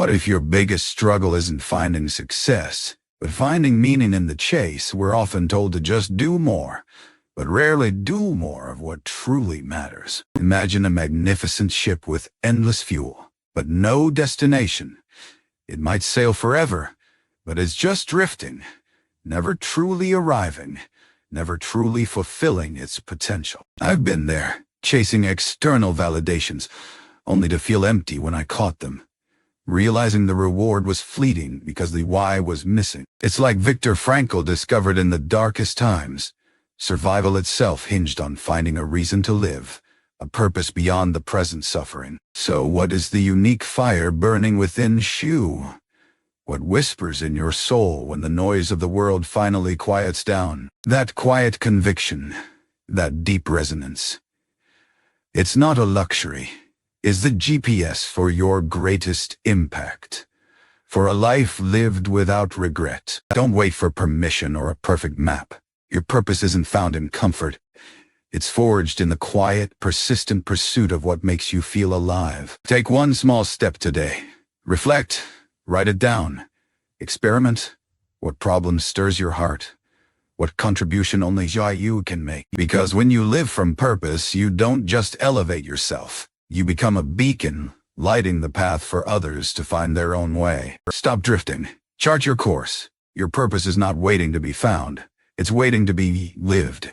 What if your biggest struggle isn't finding success, but finding meaning in the chase? We're often told to just do more, but rarely do more of what truly matters. Imagine a magnificent ship with endless fuel, but no destination. It might sail forever, but it's just drifting, never truly arriving, never truly fulfilling its potential. I've been there, chasing external validations, only to feel empty when I caught them, realizing the reward was fleeting because the why was missing. It's like Viktor Frankl discovered in the darkest times. Survival itself hinged on finding a reason to live, a purpose beyond the present suffering. So what is the unique fire burning within you? What whispers in your soul when the noise of the world finally quiets down? That quiet conviction, that deep resonance. It's not a luxury. Is the GPS for your greatest impact, for a life lived without regret. Don't wait for permission or a perfect map. Your purpose isn't found in comfort. It's forged in the quiet, persistent pursuit of what makes you feel alive. Take one small step today. Reflect, write it down. Experiment. What problem stirs your heart? What contribution only you can make? Because when you live from purpose, you don't just elevate yourself. You become a beacon, lighting the path for others to find their own way. Stop drifting. Chart your course. Your purpose is not waiting to be found. It's waiting to be lived.